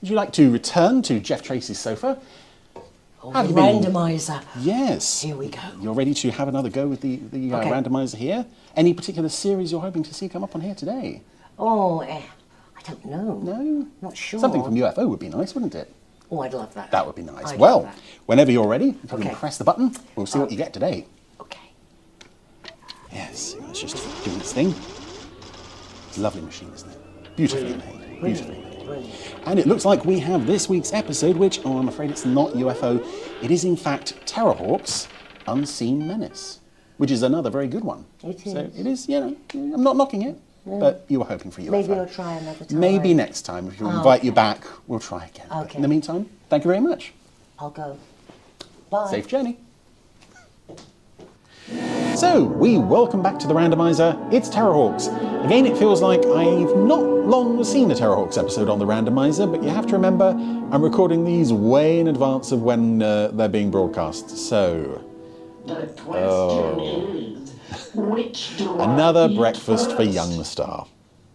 would you like to return to Jeff Tracy's sofa? Oh, the randomiser. Yes. Here we go. You're ready to have another go with the Okay. randomiser here? Any particular series you're hoping to see come up on here today? Oh, I don't know. No? Not sure. Something from UFO would be nice, wouldn't it? Oh, I'd love that. That would be nice. I'd Well, love that. whenever you're ready, if you Okay. can press the button, we'll see what you get today. Okay. Yes, it's just doing its thing. It's a lovely machine, isn't it? Beautifully made. Beautifully made. Brilliant. And it looks like we have this week's episode, which, oh, I'm afraid it's not UFO. It is, in fact, Terrahawks, Unseen Menace, which is another very good one. It is. So it is, I'm not knocking it, but you were hoping for UFO. Maybe I'll try another time. Maybe next time. If you invite you back, we'll try again. But Okay. in the meantime, thank you very much. I'll go. Bye. Safe journey. So, we welcome back to the randomiser. It's Terrahawks. Again, it feels like I've not long seen a Terrahawks episode on the randomiser, but you have to remember I'm recording these way in advance of when they're being broadcast. So, The question is, which do another I eat breakfast for first? young Star.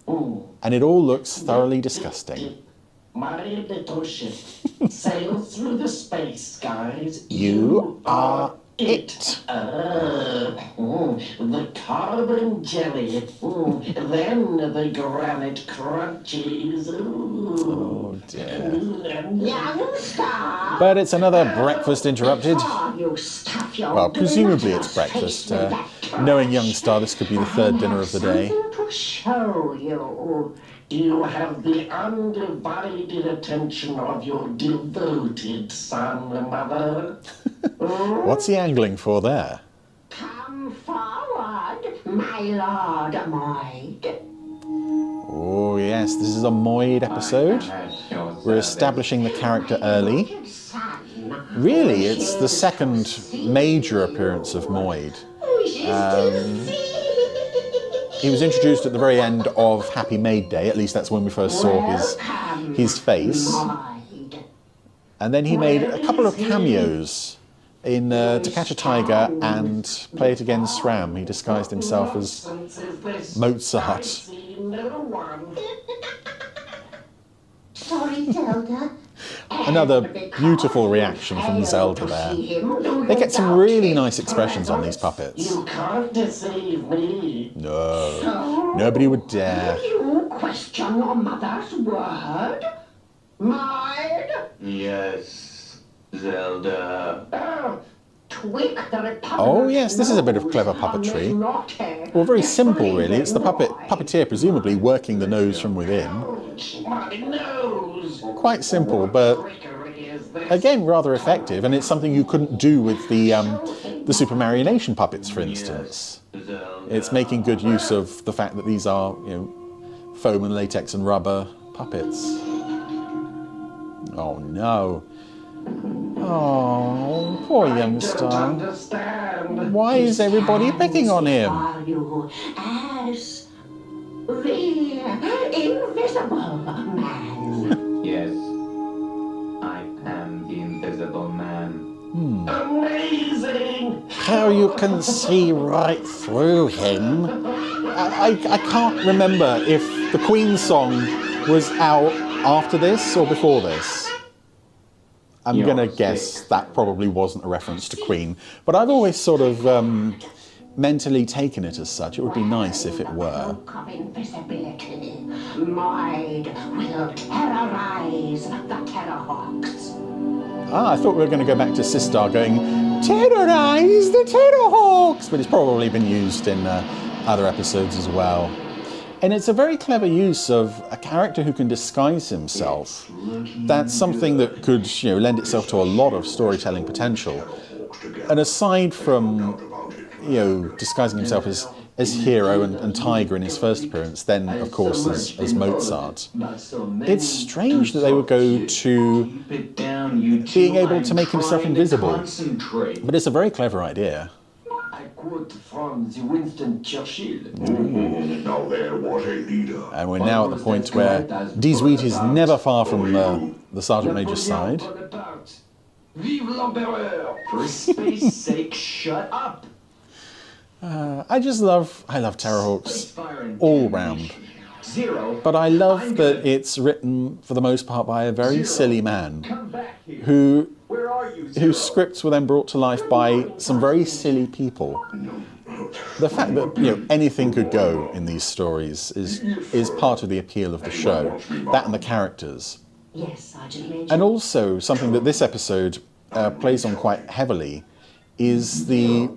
And it all looks thoroughly disgusting. My little ship sails through the space skies. You are it. The carbon jelly, then the granite crunchies. Oh dear. Young Star. But it's another breakfast interrupted. You stuff your Well, presumably it's delicious breakfast. face with that Knowing young Star, this could be the third dinner of the day. Something to show you. You have the undivided attention of your devoted son, Mother. What's he angling for there? Come forward, my Lord MOID. Oh yes, this is a MOID episode. We're establishing the character early. Son, Really, it's the second major appearance of MOID. wishes to see. He was introduced at the very end of Happy Maid Day, at least that's when we first saw his face. MOID. And then he made a couple of cameos in To Catch a Tiger and Play It Again SRAM. He disguised himself as Since is this Mozart. I've seen no one. Sorry, Zelda. Another beautiful reaction from Zelda there. They get some really nice expressions on these puppets. You can't deceive me. No, nobody would dare. You question your mother's word? Mine? Yes, Zelda. Oh, tweak the Republic. Oh yes, this is a bit of clever puppetry. Well, very simple really. It's the puppeteer presumably working the nose from within. My nose. Quite simple, but Trickery is this. again rather effective, and it's something you couldn't do with the Super Marionation puppets, for instance. Zelda. It's making good use of the fact that these are, foam and latex and rubber puppets. Oh no. Oh, poor young Don't Star. understand. Why is everybody picking on him? Are you as the invisible man? Yes, I am the Invisible Man. Amazing! How you can see right through him. I can't remember if the Queen song was out after this or before this. I'm going to guess that probably wasn't a reference to Queen, but I've always sort of mentally taken it as such. It would be nice if it were. Cloak of invisibility. MOID will terrorize the Terrahawks. Ah, I thought we were going to go back to Sistar going, terrorize the Terrahawks! But it's probably been used in other episodes as well. And it's a very clever use of a character who can disguise himself. That's something that could, lend itself to a lot of storytelling potential. And aside from, disguising himself as Hero and Tiger in his first appearance, then of course as Mozart, it's strange that they would go to being able to make himself invisible. But it's a very clever idea. I quote from the Winston Churchill. Now there was a leader. And we're now at the point where Deesweet is never far from the Sergeant Major's side. Vive l'Empereur! For space's sake, shut up! I love Terrahawks all round. Zero. But I love I'm that good. it's written for the most part by a very Zero. silly man Come back here. who Where are you, Zero? whose scripts were then brought to life by some very silly people. The fact that anything could go in these stories is part of the appeal of the show. That and the characters. Yes, Sergeant Major. And also something that this episode plays on quite heavily is the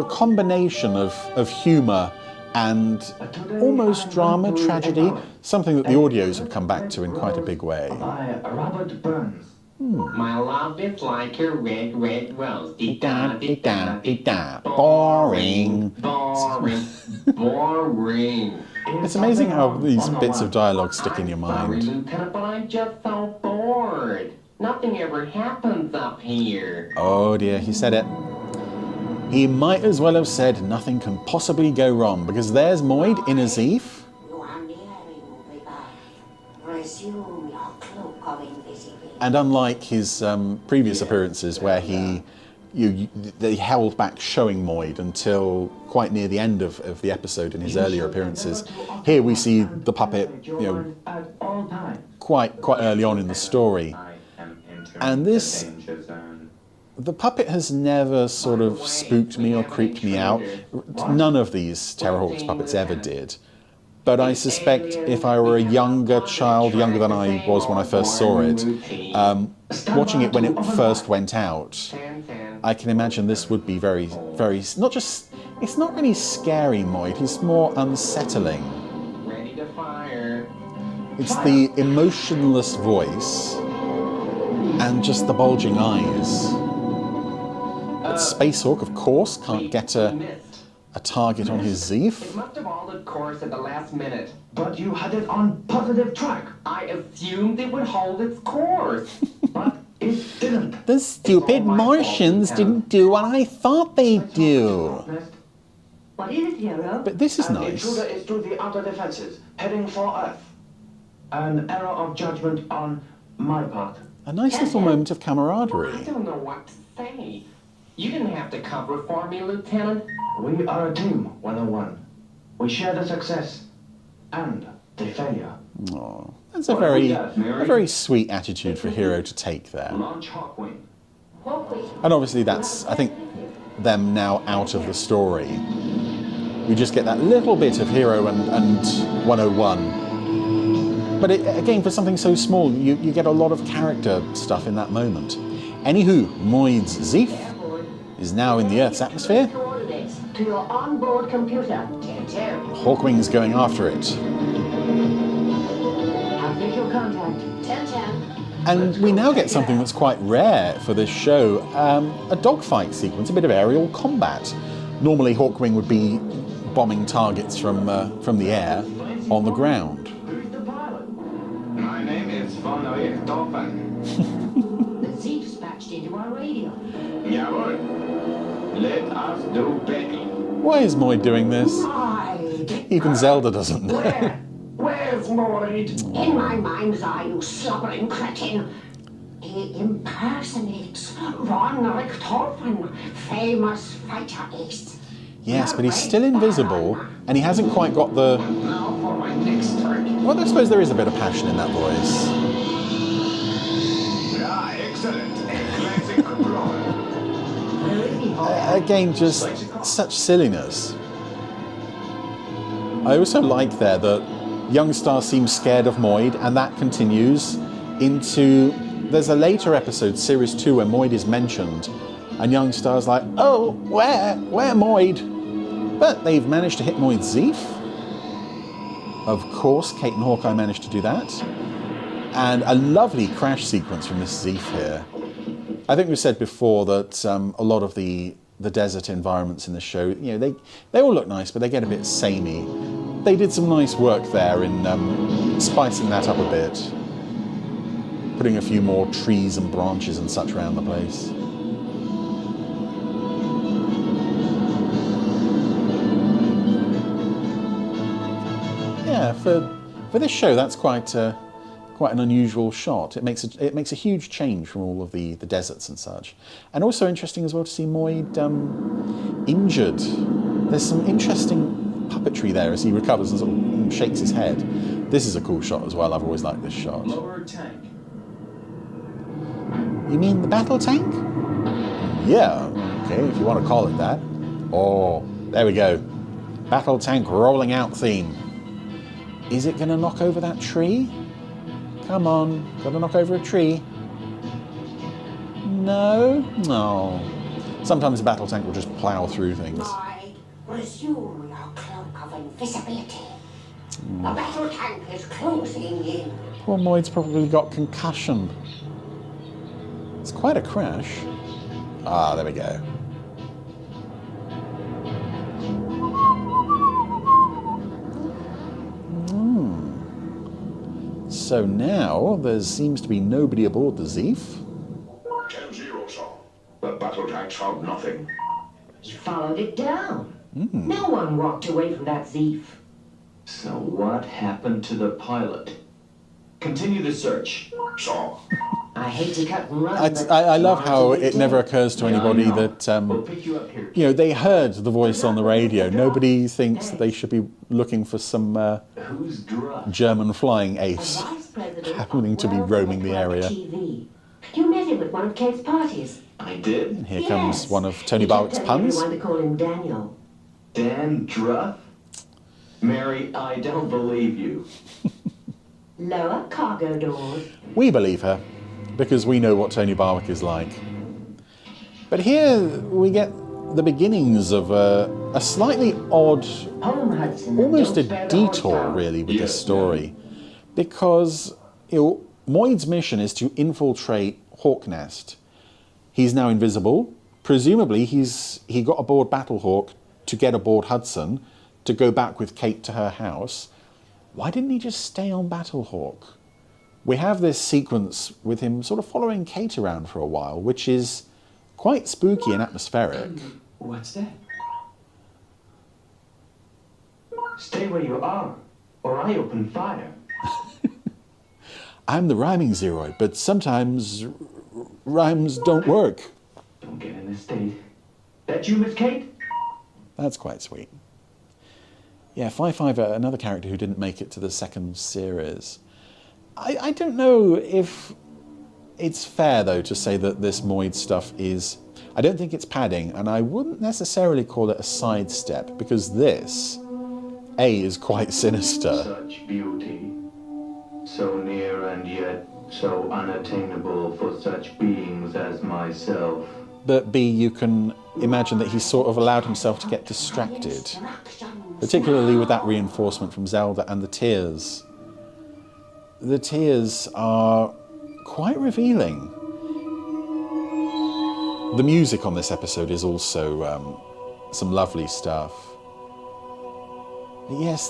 combination of humour and almost drama, tragedy, something that the audios have come back to in quite a big way. By Robert Burns. My love is like a red, red rose. Da, da, da, da, da. Boring. Boring. Boring. It's amazing how these bits of dialogue stick in your Sorry, mind. Lieutenant, but I'm just so bored. Nothing ever happens up here. Oh dear, he said it. He might as well have said nothing can possibly go wrong, because there's MOID in a Zeef. You are nearing the bath. Resume your cloak of invisibility. And unlike his previous appearances where they held back showing MOID until quite near the end of the episode in his earlier appearances, here we see the puppet At all times. quite early on in the story. I am entering And this- the danger zone. The puppet has never sort of spooked me or creeped me out. None of these Terrahawks puppets ever did. But I suspect if I were a younger child, younger than I was when I first saw it, watching it when it first went out, I can imagine this would be very, very, not just, it's not really scary MOID, it's more unsettling. Ready to fire. It's the emotionless voice and just the bulging eyes. But Space Hawk, of course, can't get a target on his It Zeef. must have altered course at the last minute. But you had it on positive track. I assumed it would hold its course. But it didn't. The stupid Martians didn't do what I thought they'd do. What is it, Hero? But this is An nice. intruder is through the outer defenses, heading for Earth. An error of judgment on my part. A nice little moment of I camaraderie. don't know what to say. You didn't have to cover for me, Lieutenant. We are a team, 101. We share the success and the failure. Aw, that's a very sweet attitude for Hero to take there. Launch Hawkwing. And obviously that's, I think, them now out of the story. We just get that little bit of Hero and 101. But again, for something so small, you get a lot of character stuff in that moment. Anywho, MOID's Zeef is now in the Earth's atmosphere. Coordinates to your onboard computer. Hawkwing's going after it. Have visual contact. 10-10. And we now get something that's quite rare for this show, a dogfight sequence, a bit of aerial combat. Normally Hawkwing would be bombing targets from the air on the ground. Who's the pilot? My name is Von Richthofen. The Zeef's patched into our radio. Jawohl. Let us do battle. Why is MOID doing this? MOID. Even Zelda doesn't know. Where's MOID? In my mind's eye, you slobbering cretin. He impersonates Von Richthofen, famous fighter ace. Yes, but he's still invisible, and he hasn't quite got the... Now for my next target. Well, I suppose there is a bit of passion in that voice. Ah, excellent. A classic brawl. Again, just such silliness. I also like there that Youngstar seems scared of MOID, and that continues into... There's a later episode, Series 2, where MOID is mentioned, and Youngstar's like, oh, where MOID? But they've managed to hit MOID's Zeef. Of course, Kate and Hawkeye managed to do that. And a lovely crash sequence from this Zeef here. I think we said before that a lot of the desert environments in the show, they all look nice, but they get a bit samey. They did some nice work there in spicing that up a bit. Putting a few more trees and branches and such around the place. Yeah, for this show, that's quite an unusual shot. It makes a huge change from all of the deserts and such, and also interesting as well to see MOID injured. There's some interesting puppetry there as he recovers and sort of shakes his head. This is a cool shot as well. I've always liked this shot. Lower tank. You mean the battle tank? Yeah, okay, if you want to call it that. Oh, there we go. Battle tank rolling out theme. Is it going to knock over that tree? Come on, got to knock over a tree. No? No. Sometimes a battle tank will just plough through things. MOID, resume your cloak of invisibility. The battle tank is closing in. Poor MOID's probably got concussion. It's quite a crash. Ah, there we go. So now there seems to be nobody aboard the Zeef. 10-0, sir. The battle tanks found nothing. You followed it down. No one walked away from that Zeef. So what happened to the pilot? Continue the search. Sir. I hate to cut and run, but I love how it never occurs to anybody that, We'll pick you up here. you know, they heard the voice on the radio. Nobody thinks that they should be looking for some Who's drunk? German flying ace Vice President happening to be of roaming the Network area. TV. You met him at one of Kate's parties. I did? Here comes Yes. one of Tony He kept Barwick's telling puns. everyone to call him Daniel. Dan Druff? Mary, I don't believe you. Lower cargo doors. We believe her, because we know what Tony Barwick is like. But here we get the beginnings of a slightly odd, Home Hudson. almost a Don't spare the detour horsepower. really with this Yes, story. Because, you know, MOID's mission is to infiltrate Hawk Nest. He's now invisible. Presumably he got aboard Battlehawk to get aboard Hudson, to go back with Kate to her house. Why didn't he just stay on Battlehawk? We have this sequence with him sort of following Kate around for a while, which is quite spooky and atmospheric. What's that? Stay where you are, or I open fire. I'm the rhyming zeroid, but sometimes rhymes don't work. Don't get in this state. That you, Miss Kate? That's quite sweet. Yeah, 5-5, another character who didn't make it to the second series. I don't know if it's fair, though, to say that this MOID stuff is... I don't think it's padding, and I wouldn't necessarily call it a sidestep, because this, A, is quite sinister. Such beauty. So near and yet so unattainable for such beings as myself. But B, you can imagine that he's sort of allowed himself to get distracted, particularly with that reinforcement from Zelda and the tears. The tears are quite revealing. The music on this episode is also some lovely stuff. But yes,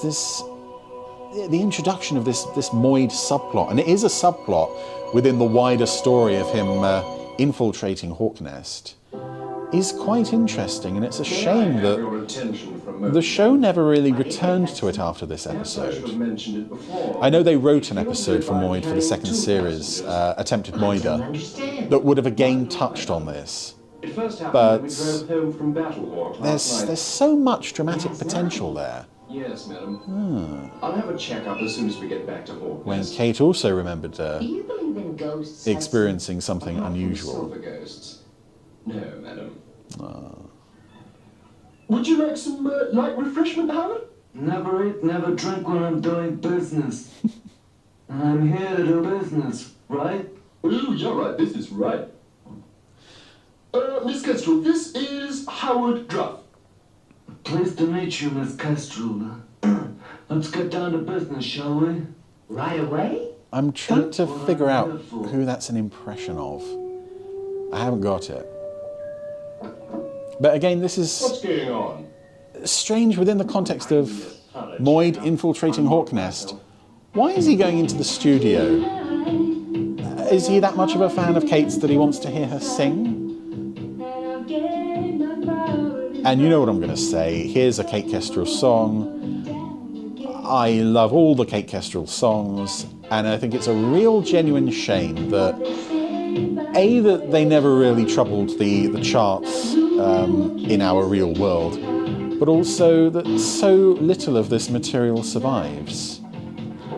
the introduction of this MOID subplot, and it is a subplot within the wider story of him infiltrating Hawk Nest, is quite interesting, and it's a shame that Your attention for a moment. the show never really returned to it after this I should have episode. mentioned it before. I know they wrote an episode for MOID for the second series, Attempted Moider, Understand. that would have again touched on this. It first happened But when we drove home from Battlehawk last night. There's so much dramatic potential there. Yes, madam. I'll have a checkup as soon as we get back to Hawk When Nest. Kate also remembered Do you believe in ghosts? experiencing something Apart from unusual. silver ghosts. No, madam. Would you like some light refreshment, Howard? Never eat, never drink when I'm doing business. I'm here to do business, right? Oh, yeah, right. This is right. Miss Kestrel, this is Howard Druff. Pleased to meet you, Miss Kestrel. Let's get down to business, shall we? Right away? I'm trying to What figure I'm out here for. who that's an impression of. I haven't got it. But again, this is What's going on? strange within the context of MOID infiltrating Hawk Nest. Why is he going into the studio? Is he that much of a fan of Kate's that he wants to hear her sing? And you know what I'm going to say. Here's a Kate Kestrel song. I love all the Kate Kestrel songs, and I think it's a real genuine shame that A, that they never really troubled the charts in our real world, but also that so little of this material survives.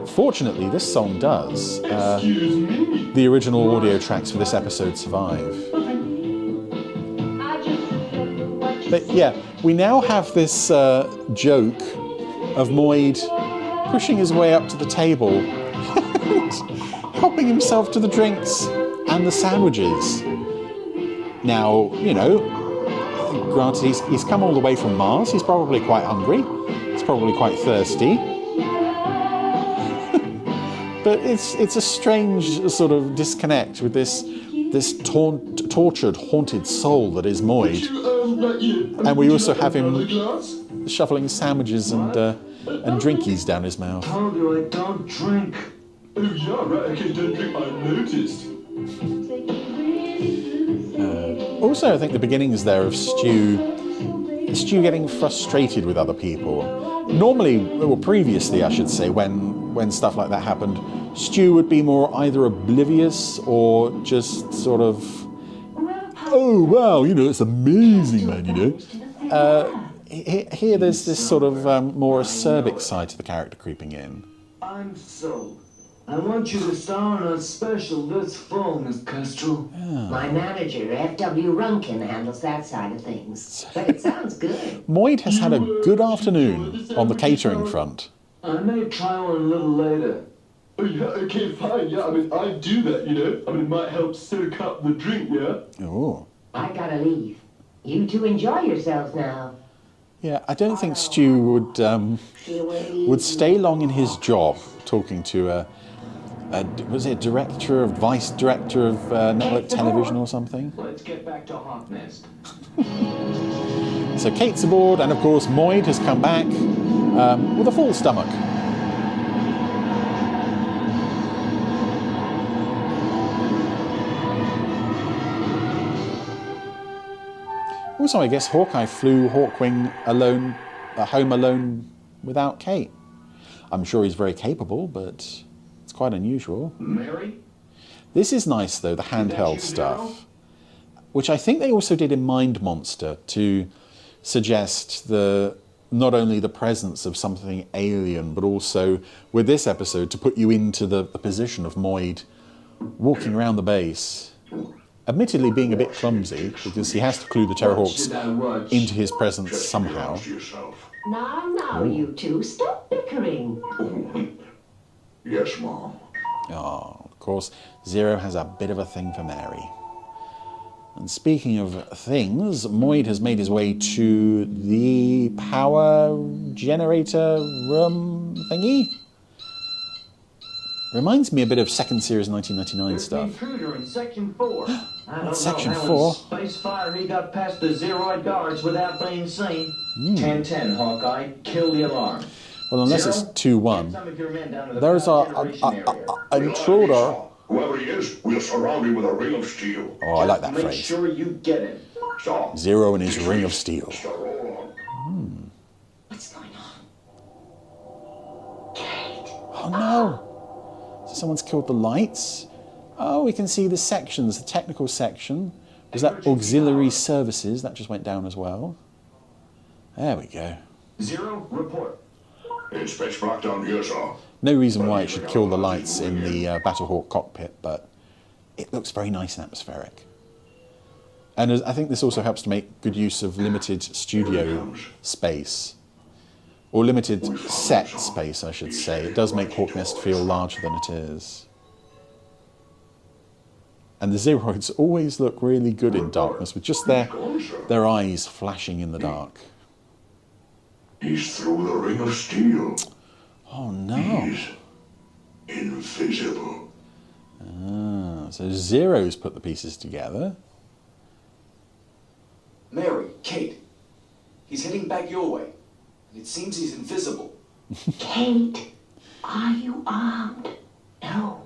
Fortunately, this song does. The original audio tracks for this episode survive. But yeah, we now have this joke of MOID pushing his way up to the table and helping himself to the drinks and the sandwiches. Now, you know, granted he's come all the way from Mars, he's probably quite hungry, he's probably quite thirsty. But it's a strange sort of disconnect with this tortured, haunted soul that is MOID. And we also have him shoveling sandwiches and drinkies down his mouth. Told you I don't drink. Oh yeah, right, okay, don't drink, I noticed. Also, I think the beginnings there of Stu getting frustrated with other people. Normally, or previously I should say, when stuff like that happened, Stu would be more either oblivious or just sort of, oh wow, you know, it's amazing, man, you know. Here there's this sort of more acerbic side to the character creeping in. I'm sold. I want you to star in a special this fall, Miss Kestrel. My manager, F.W. Runkin, handles that side of things. But it sounds good. MOID has had a good afternoon on the catering front. I may try one a little later. Oh yeah, okay, fine, yeah, I mean, I'd do that, you know. I mean, it might help soak up the drink, yeah? Oh. I gotta leave. You two enjoy yourselves now. Yeah, I don't think Stu would stay long in his job talking to was it director of vice director of network television or something? Let's get back to Hawk Nest. So Kate's aboard, and of course MOID has come back with a full stomach. Also, I guess Hawkeye flew Hawkwing alone, home alone without Kate. I'm sure he's very capable, but it's quite unusual. Mary? This is nice, though, the handheld stuff, which I think they also did in Mind Monster to suggest not only the presence of something alien, but also with this episode to put you into the position of MOID walking around the base. Admittedly being a bit clumsy, because he has to clue the Terrahawks into his presence somehow. Now, you two, stop bickering. Yes, Mom. Oh, of course, Zero has a bit of a thing for Mary. And speaking of things, MOID has made his way to the power generator room thingy. Reminds me a bit of second series 1999 stuff. Intruder in Section 4. I don't Section know how 4? in space fire he got past the zeroid guards without being seen. 10-10, Hawkeye. Kill the alarm. Well, unless Zero, it's 2-1. some of your men down to the There's power an generation area. intruder. Whoever he is, we'll surround him with a ring of steel. Oh, I like that Make phrase. sure you get him. So, Zero and his ring of steel. so roll on. What's going on? Oh no! So someone's killed the lights. Oh, we can see the sections, the technical section. Was that auxiliary services? That just went down as well. There we go. Zero, report. It's pitch black down here, sir. No reason why it should kill the lights in the Battlehawk cockpit, but it looks very nice and atmospheric. And I think this also helps to make good use of limited studio space. Or limited set space, I should say. It does make Hawk Nest feel larger than it is. And the Zeroids always look really good in darkness, with just their eyes flashing in the dark. He's through the ring of steel. Oh no. He's invisible. Ah, so Zero's put the pieces together. Mary, Kate, he's heading back your way. It seems he's invisible. Kate, are you armed? No.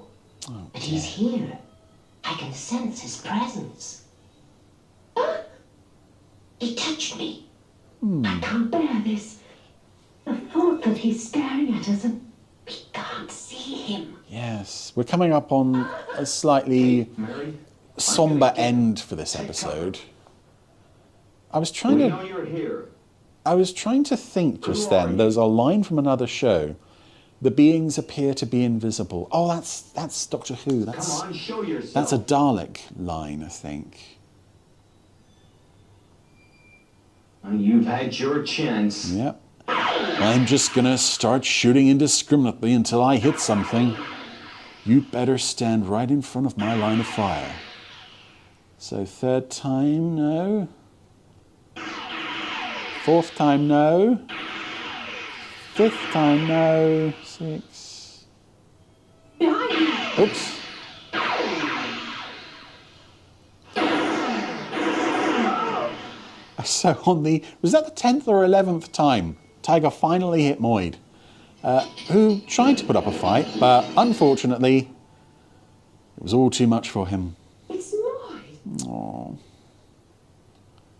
But he's here. I can sense his presence. He touched me. I can't bear this. The thought that he's staring at us and we can't see him. Yes, we're coming up on a slightly somber end for this episode. I was trying We to... know you're here. I was trying to think just then. There's a line from another show. The beings appear to be invisible. Oh, that's Doctor Who. Come on, show yourself. That's a Dalek line, I think. You've had your chance. Yep. I'm just gonna start shooting indiscriminately until I hit something. You better stand right in front of my line of fire. So third time, no. Fourth time, no. Fifth time, no. 6. Behind you. Oops. So on the, was that the 10th or 11th time, Tiger finally hit Moid, who tried to put up a fight, but unfortunately, it was all too much for him. It's Moid. Oh.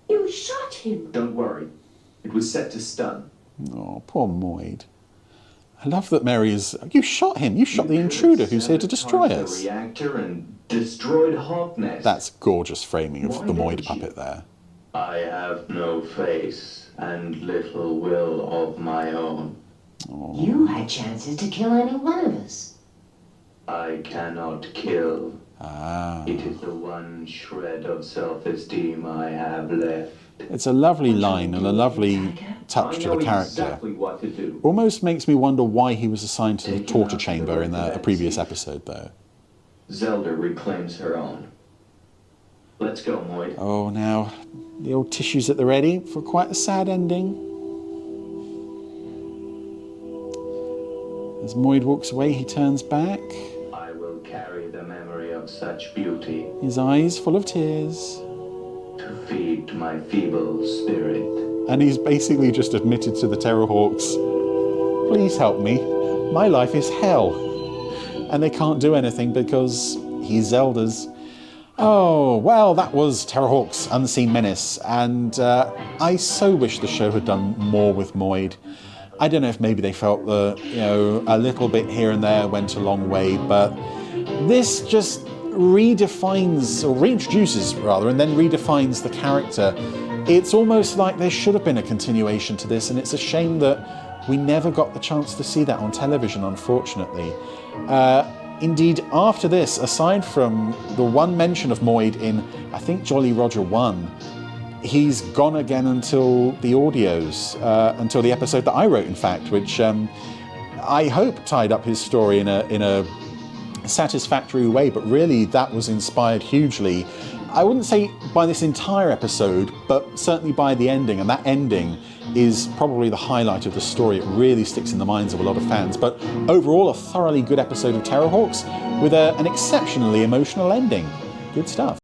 You shot him. Don't worry. It was set to stun. Oh, poor Moid. I love that Mary is... You shot him. You shot the intruder who's here to destroy us. The reactor and destroyed Hawk Nest. That's gorgeous framing of Why the Moid didn't you? puppet there. I have no face and little will of my own. You had chances to kill any one of us. I cannot kill. Ah. It is the one shred of self-esteem I have left. It's a lovely line and a lovely touch to the character. Exactly what to do. Almost makes me wonder why he was assigned to the Take him torture out to chamber the in a vaccine. previous episode, though. Zelda reclaims her own. Let's go, Moid. Oh, now the old tissues at the ready for quite a sad ending. As Moid walks away, he turns back, I will carry the memory of such beauty his eyes full of tears. to feed my feeble spirit. And he's basically just admitted to the Terrahawks, please help me, my life is hell. And they can't do anything because he's Zelda's. Oh, well, that was Terrahawks Unseen Menace, and I so wish the show had done more with Moid. I don't know if maybe they felt that, a little bit here and there went a long way, but this just redefines, or reintroduces rather, and then redefines the character. It's almost like there should have been a continuation to this, and it's a shame that we never got the chance to see that on television, unfortunately. Indeed, after this, aside from the one mention of Moid in, I think, Jolly Roger 1, he's gone again until the audios, until the episode that I wrote, in fact, which I hope tied up his story in a satisfactory way, but really that was inspired hugely, I wouldn't say by this entire episode, but certainly by the ending, and that ending is probably the highlight of the story. It really sticks in the minds of a lot of fans, but overall a thoroughly good episode of Terrahawks with an exceptionally emotional ending. Good stuff.